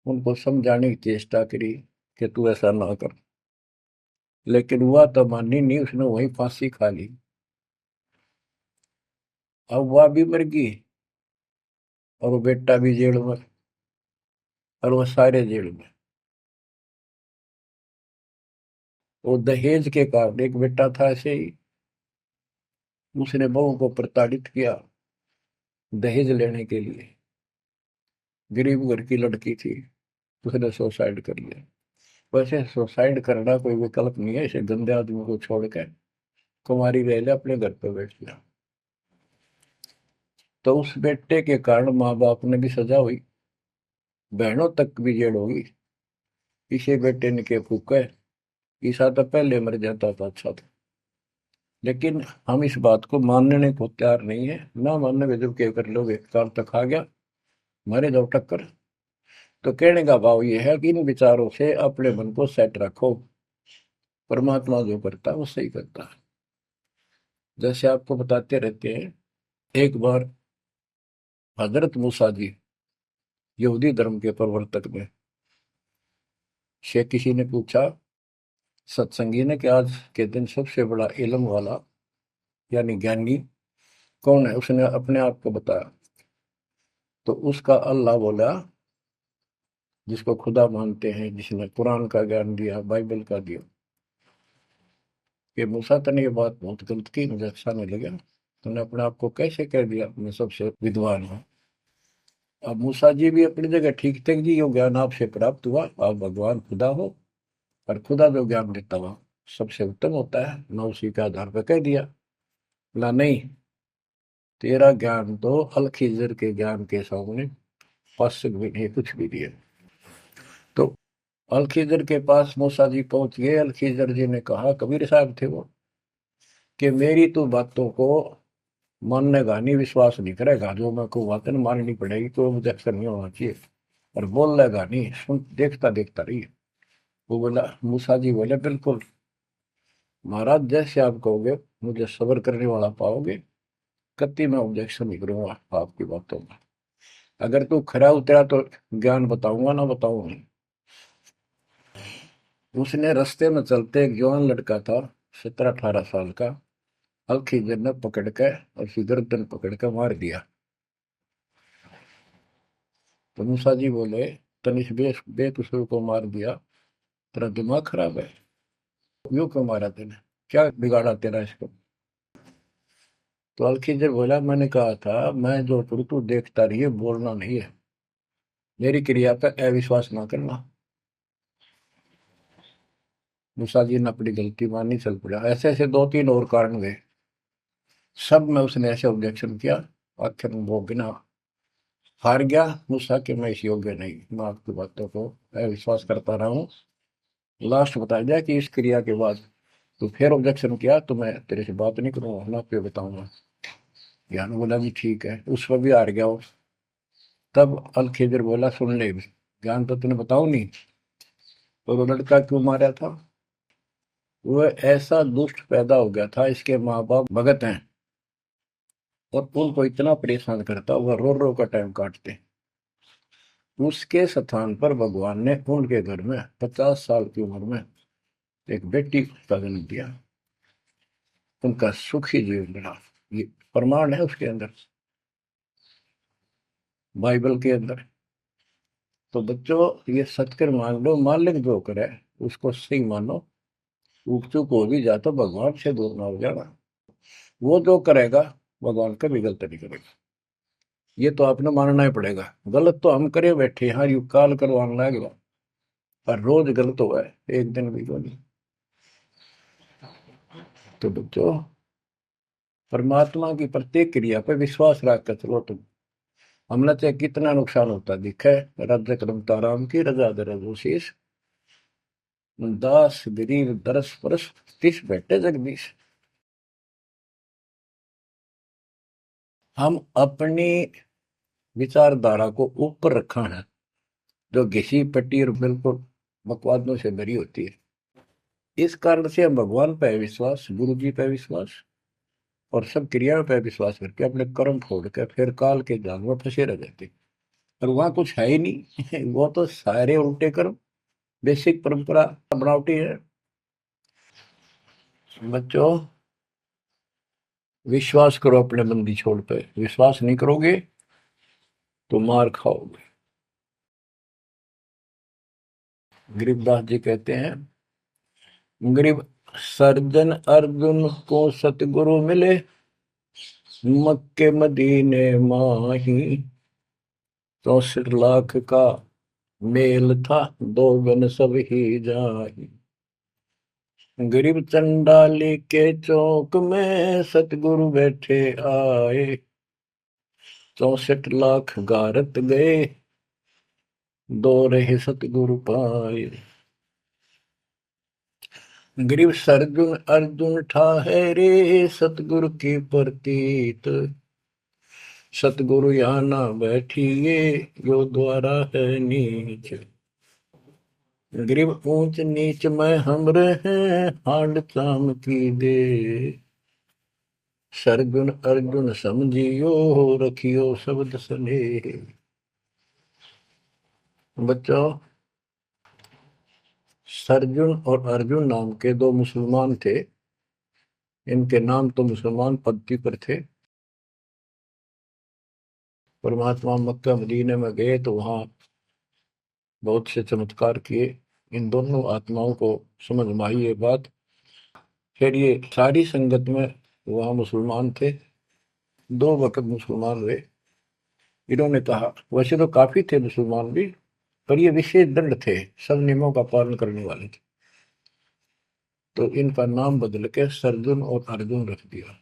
उनको समझाने की चेष्टा करी कि तू ऐसा ना कर। लेकिन वह तो मानी नहीं, उसने वही फांसी खा ली। अब वह भी मर गई और वो बेटा भी जेल में, और वो सारे जेल में। वो दहेज के कारण, एक बेटा था ऐसे ही, उसने बहू को प्रताड़ित किया दहेज लेने के लिए। गरीब घर की लड़की थी, उसने सुसाइड कर लिया। वैसे सुसाइड करना कोई विकल्प नहीं है, इसे गंदे आदमी को छोड़कर कुमारी रह ले, अपने घर पे बैठ गया। तो उस बेटे के कारण माँ बाप ने भी सजा हुई, बहनों तक भी जेल होगी। इसे बेटे ने के फूका, ईसा तो पहले मर जाता था अच्छा था। लेकिन हम इस बात को मानने को तैयार नहीं है, ना मानने के जब क्या कर लोगे, काल तक आ गया, मारे जाओ टक्कर। तो कहने का भाव ये है कि इन विचारों से अपने मन को सेट रखो, परमात्मा जो करता है वो सही करता है। जैसे आपको बताते रहते हैं, एक बार हजरत मूसा जी, यहूदी धर्म के प्रवर्तक में, से किसी ने पूछा सत्संगी ने कि आज के दिन सबसे बड़ा इल्म वाला यानी ज्ञानी कौन है, उसने अपने आप को बताया। तो उसका अल्लाह बोला, जिसको खुदा मानते हैं, जिसने कुरान का ज्ञान दिया, बाइबल का दिया। कि मूसा तने ये बात बहुत गलत की, मुझे अच्छा नहीं लगा, तुमने अपने आप को कैसे कह दिया मैं सबसे विद्वान हूँ। अब मूसा जी भी अपनी जगह ठीक थे जी, यो ज्ञान आपसे प्राप्त हुआ, आप भगवान खुदा हो, और खुदा जो ज्ञान देता हुआ सबसे उत्तम होता है, मैं उसी के आधार पर कह दिया। बोला नहीं, तेरा ज्ञान तो अल खिजर के ज्ञान के सामने फर्स्ट भी नहीं, कुछ भी नहीं है। तो अलखिजर के पास मूसा जी पहुंच गए। अलखिजर जी ने कहा, कबीर साहब थे वो, कि मेरी तो बातों को माननेगा नहीं, विश्वास नहीं करेगा, जो मैं को बातें माननी पड़ेगी, कोई ऑब्जेक्शन नहीं होना चाहिए, और बोल लेगा नहीं, सुन देखता देखता रही। वो बोला, मूसा जी बोले, बिल्कुल महाराज, जैसे आप कहोगे, मुझे सब्र करने वाला पाओगे, कति मैं ऑब्जेक्शन नहीं करूंगा आपकी बातों में। अगर तू खरा उतरा तो ज्ञान बताऊंगा, ना बताऊंगा नहीं। उसने रास्ते में चलते, एक जवान लड़का था, 17-18 साल का, अलखिजर ने पकड़ के और उसकी गर्दन पकड़ के मार दिया। तो मूसा जी बोले, तनिष बेकसूर को मार दिया, तेरा दिमाग खराब है, यूं क्यों मारा तेने, क्या बिगाड़ा तेरा इसको। तो अलखिजर बोला, मैंने कहा था मैं जो करूँ तू देखता रहिए, बोलना नहीं है, मेरी क्रिया पे अविश्वास ना करना। मूसा जी ने अपनी गलती मानी, चल पड़ा। ऐसे ऐसे 2-3 और कारण गए, सब में उसने ऐसे ऑब्जेक्शन किया। आखिर में वो बिना हार गया मूसा, कि मैं इस योग्य नहीं, मैं आपकी बातों को अविश्वास करता रहा हूँ। लास्ट बता दिया कि इस क्रिया के बाद तो फिर ऑब्जेक्शन किया तो मैं तेरे से बात नहीं करूंगा, ना पे बताऊंगा। ज्ञान बोला भी ठीक है, उस पर भी हार गया वो। तब अलखिजर बोला, सुन ले, ज्ञान तो तूने बताऊ नहीं, तो वो लड़का क्यों मारा था। वो ऐसा दुष्ट पैदा हो गया था, इसके माँ बाप भगत हैं, और उनको इतना परेशान करता, वह रो रो का टाइम काटते। उसके स्थान पर भगवान ने उनके घर में 50 साल की उम्र में एक बेटी का जन्म दिया। उनका सुखी जीवन रहा। ये प्रमाण है उसके अंदर, बाइबल के अंदर। तो बच्चों, ये सत्कर मान लो, मालिक जो करे उसको सही मानो। ऊक चूक हो भी जाए तो भगवान से दूर ना हो जाना। वो जो करेगा भगवान कभी गलत नहीं करेगा, ये तो आपने मानना ही पड़ेगा। गलत तो हम करे बैठे, हाँ यू काल करवाने लगेगा, पर रोज गलत हुआ है, एक दिन भी तो नहीं। तो बच्चों, परमात्मा की प्रत्येक क्रिया पर विश्वास रख कर चलो तुम। हमने चाहे कितना नुकसान होता दिखे, राज्य करमता राम की रजा दर शीश, दास गरीब दरस परस, तिस बैठे जगदीश। हम अपनी विचारधारा को ऊपर रखा है, जो घिसी पट्टी और बिल्कुल बकवादों से भरी होती है। इस कारण से हम भगवान पे विश्वास, गुरु जी पे विश्वास, और सब क्रियाओं पे विश्वास करके अपने कर्म छोड़ के फिर काल के जाल में फंसे रह जाते। और वहां कुछ है ही नहीं वो तो सारे उल्टे कर्म, बेसिक परंपरा बनावटी है। बच्चों, विश्वास करो अपने बंदी छोड़ पे, विश्वास नहीं करोगे तो मार खाओगे। गरीबदास जी कहते हैं, गरीब सर्जन अर्जुन को सतगुरु मिले, मक्के मदीने माही, 64 लाख का मेल था, दो गन सब ही जाही। गरीब चंडाली के चौक में सतगुरु बैठे आए, 64 लाख गारत गए, दो रहे सतगुरु पाए। गरीब सरजुन अर्जुन ठाहरे, सतगुरु की प्रतीत, सतगुरु यहाँ ना बैठिए, यो द्वारा है नीच। गरीब ऊंच नीच में हम रहे, हांड चाम की दे, सरगुन अर्जुन समझियो, रखियो शब्द सने। बच्चों, सरजुन और अर्जुन नाम के दो मुसलमान थे। इनके नाम तो मुसलमान पद्धति पर थे। परमात्मा मक्का मदीने में गए तो वहां बहुत से चमत्कार किए। इन दोनों आत्माओं को समझ में आई ये बात। फिर ये सारी संगत में वहां मुसलमान थे, 2 वक्त मुसलमान रहे। इन्होंने कहा, वैसे तो काफी थे मुसलमान भी, पर ये विशेष दृढ़ थे, सब नियमों का पालन करने वाले थे। तो इनका नाम बदल के सरजुन और अर्जुन रख दिया।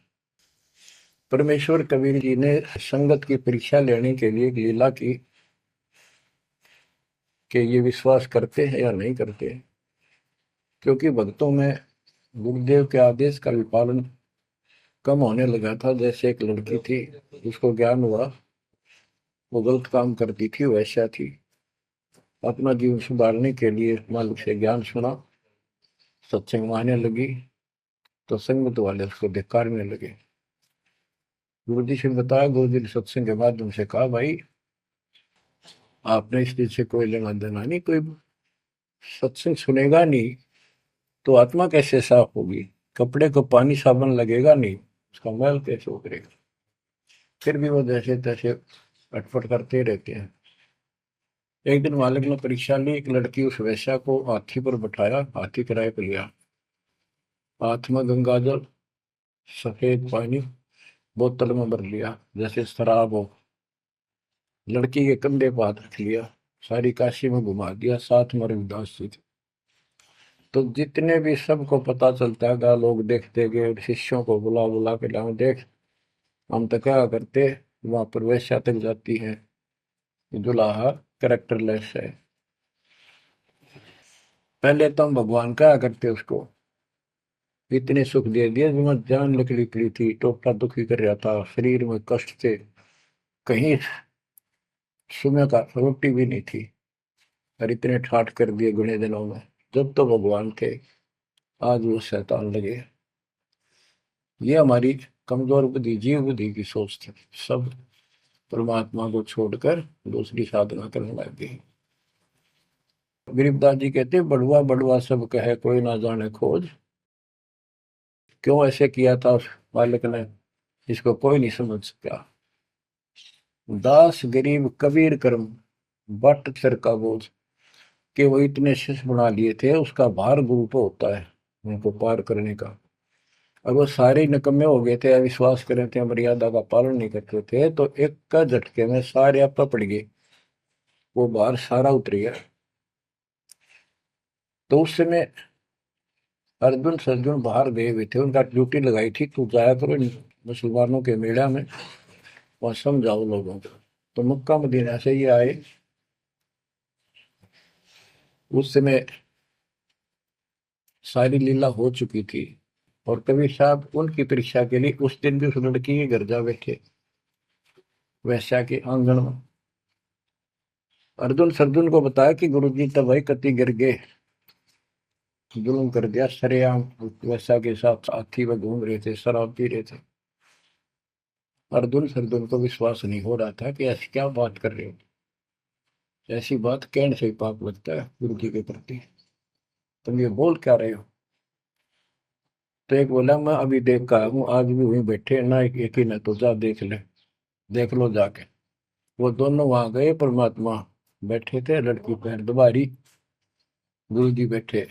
परमेश्वर कबीर जी ने संगत की परीक्षा लेने के लिए एक लीला की। कि ये विश्वास करते हैं या नहीं करते हैं। क्योंकि भक्तों में गुरुदेव के आदेश का भी पालन कम होने लगा था। जैसे एक लड़की थी, जिसको ज्ञान हुआ वो गलत काम करती थी, वैसा थी। अपना जीवन सुधारने के लिए मालिक से ज्ञान सुना, सत्संग मानने लगी, तो संगत वाले उसको धिक्कारने लगे। गुरु जी से बताया, गुरु जी ने सत्संग के माध्यम से कहा, भाई आपने इस चीज से कोई लेना देना नहीं, कोई सत्संग सुनेगा नहीं तो आत्मा कैसे साफ होगी, कपड़े को पानी साबुन लगेगा नहीं, उसका मैल कैसे उतरेगा। फिर भी वो जैसे तैसे अटपट करते रहते हैं। एक दिन मालिक ने परीक्षा ली, एक लड़की उस वैश्या को हाथी पर बैठाया, हाथी किराए पर लिया, हाथ में गंगा जल, सफेद पानी बोतल में भर लिया जैसे शराब हो, लड़की के कंधे पर हाथ रख लिया, सारी काशी में घुमा दिया, साथ में रविदास जी थे। तो जितने भी सबको पता चलता है, लोग देखते गए, शिष्यों को बुला बुला के लाओ, देख हम तो क्या करते, वहां पर वैश्या तक जाती है, दुल्हा कैरेक्टरलेस है। पहले तो हम भगवान क्या करते उसको, इतने सुख दे दिए, जिसमें जान निकली पड़ी थी, टोटा दुखी कर रहा था, शरीर में कष्ट थे, कहीं सुबह का रोटी भी नहीं थी, और इतने ठाठ कर दिए गुने दिनों में। जब तो भगवान थे, आज वो शैतान लगे। ये हमारी कमजोर बुद्धि, जीव बुद्धि की सोच थी। सब परमात्मा को छोड़कर दूसरी साधना करने लग गए। गरीबदास जी कहते, बड़ुआ बड़ुआ सब कहे, कोई ना जाने खोज। क्यों ऐसे किया था उस बालक ने, इसको कोई नहीं समझ सका। दास गरीब कबीर कर्म, बट सर का बोझ। कि वो इतने शिष्य बना लिए थे, उसका भार गुरु पे होता है उनको पार करने का। और वो सारे निकम्मे हो गए थे, अविश्वास कर रहे थे, मर्यादा का पालन नहीं करते थे, तो एक का झटके में सारे आप पड़ गए, वो भार सारा उतर गया। तो उस समय अर्जुन सर्जुन बाहर गए हुए थे, उनका ड्यूटी लगाई थी, तू जाया करो मुसलमानों के मेला में, वहां समझाओ लोगों को। तो मक्का मदीना से ये आए। उस समय सारी लीला हो चुकी थी, और कबीर साहब उनकी परीक्षा के लिए उस दिन भी उस लड़की के घर जा बैठे, वैश्या के आंगन में। अर्जुन सर्जुन को बताया कि गुरुजी तब भाई कति गिर गए, जुल्म कर दिया सरेआम, वैश्या के साथ हाथी में घूम रहे थे, शराब पी रहे थे। अर्जुन सर्जुन को विश्वास नहीं हो रहा था कि ऐसी क्या बात कर रहे हो, ऐसी बात कहने से ही पाप लगता है गुरु जी के प्रति, तुम ये बोल क्या रहे हो। तो एक बोला, मैं अभी देख कर हूँ, आज भी वहीं बैठे ना, एक ही ना, तो जा देख ले, देख लो जाके। वो दोनों वहां गए, परमात्मा बैठे थे, लड़की पैर दुबारी, गुरु जी बैठे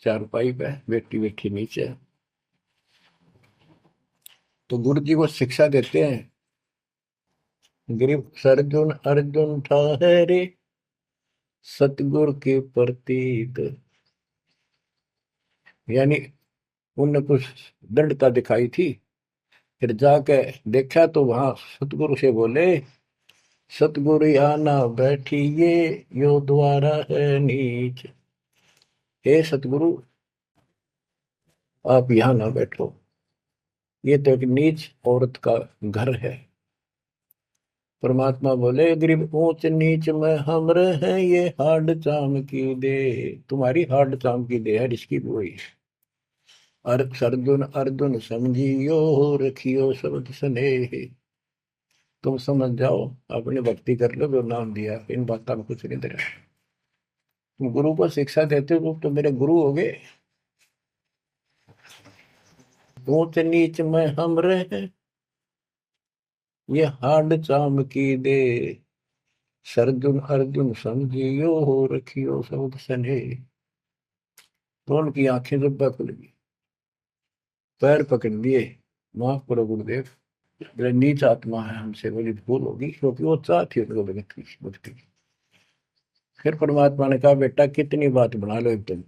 चारपाई पे, बेटी बैठी नीचे। तो गुरु जी को शिक्षा देते हैं, गिरिप सर्जुन अर्जुन ठहरे, सतगुरु के प्रतीक। यानी उनने कुछ दृढ़ता दिखाई थी, फिर जाके देखा तो वहां सतगुरु से बोले, सतगुरु आना बैठिए, यो द्वारा है नीच। हे सतगुरु, आप यहाँ ना बैठो, ये तो एक नीच औरत का घर है। परमात्मा बोले, गरीब ऊंच नीच में हम रहे, ये हाड चाम की दे, तुम्हारी हाड चाम की दे है, इसकी वही। अर्जुन अर्जुन समझियो, रखियो शब्द स्नेह। तुम समझ जाओ, अपनी भक्ति कर लो, जो नाम दिया, इन बातों में कुछ नहीं दे रहा। तुम गुरु को शिक्षा देते हो तो मेरे गुरु हो गए। ऊंच नीच में हम रहे, ये हाड चाम की दे, सरजुन अर्जुन समझियो, रखियो शब्द स्नेह। तो उनकी आंखें जब खुल गई, पैर पकड़ लिए, माफ करो गुरुदेव, मेरे नीच आत्मा है, हमसे बड़ी भूल होगी, क्योंकि वो चाहती उनको भक्ति भक्ति। फिर परमात्मा ने कहा, बेटा कितनी बात बना लो एकदम,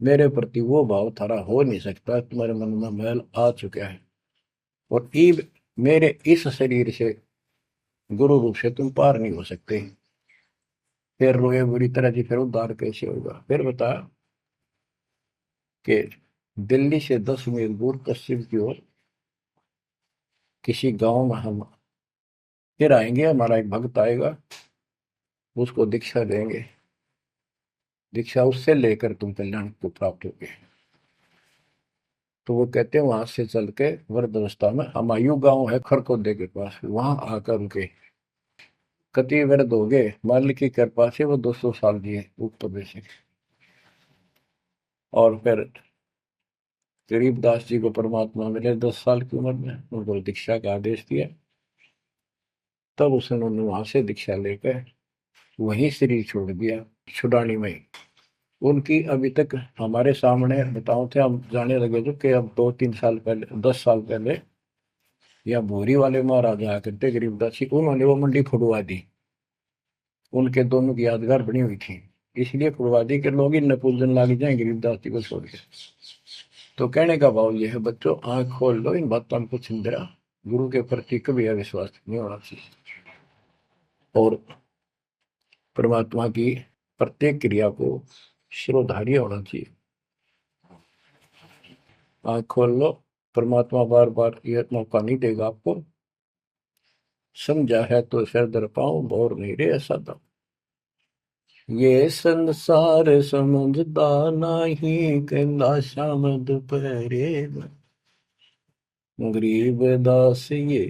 मेरे प्रति वो भाव थारा हो नहीं सकता, तुम्हारे मन में मैल आ चुका है, और ईब मेरे इस शरीर से, गुरु रूप से तुम पार नहीं हो सकते। फिर रोए बुरी तरह जी, फिर उद्धार कैसे होगा? फिर बता कि दिल्ली से 10 मील दूर पश्चिम की ओर किसी गांव में हम फिर आएंगे, हमारा एक भक्त आएगा, उसको दीक्षा देंगे, दीक्षा उससे लेकर तुम कल्याण को प्राप्त होगे। तो वो कहते हैं वहां से चल के वृद्ध अवस्था में हमायूं गांव है खरकोदे के पास, वहां आकर उनके कति वृद्ध हो गए, मालिक की कृपा से वो 200 साल जिए ऊपर से। और फिर गरीबदास जी को परमात्मा मिले 10 साल की उम्र में, उनको दीक्षा का आदेश दिया। तब उसने वहां से दीक्षा लेकर वहीं शरीर छोड़ दिया, छुड़ानी में। उनकी अभी तक हमारे सामने बताओ थे, हम जाने लगे थे कि अब 2-3 साल पहले, 10 साल पहले, या भोरी वाले महाराज आया करते गरीबदास जी, उन्होंने वो मंडी फुड़वा दी। उनके दोनों की यादगार बनी हुई थी, इसलिए फुड़वा दी कि लोग इन पूजन लाग जाए गरीबदास जी को छोड़ के। तो कहने का भाव यह है बच्चों, आंख खोल लो, इन बातों को चिंतरा, गुरु के प्रति कभी अविश्वास नहीं होना चाहिए, और परमात्मा की प्रत्येक क्रिया को शिरोधार्य होना चाहिए। आंख खोल लो, परमात्मा बार बार यह मौका नहीं देगा आपको। समझा है तो सिर दर पाऊं, और नहीं रे ऐसा था। ये संसार समझदा नहीं, कहंदा शाम दोपहरे में, गरीब दास ये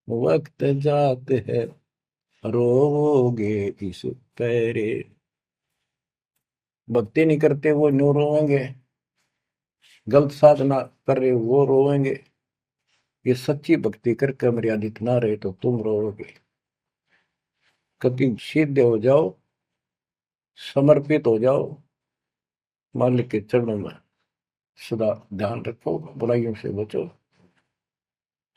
वक्त जात है, रोवोगे इस पैरे। भक्ति नहीं करते वो न्यू रोएंगे, गलत साधना कर रहे वो रोएंगे। ये सच्ची भक्ति करके मर्यादित ना रहे तो तुम रोओगे। कभी सीधे हो जाओ, समर्पित हो जाओ, मालिक के चरणों में सदा ध्यान रखो, बुराइयों से बचो,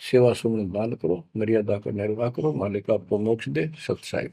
सेवा सुमन दान करो, मर्यादा का निर्वाह करो, मालिक आपको मोक्ष दे। सत्साई।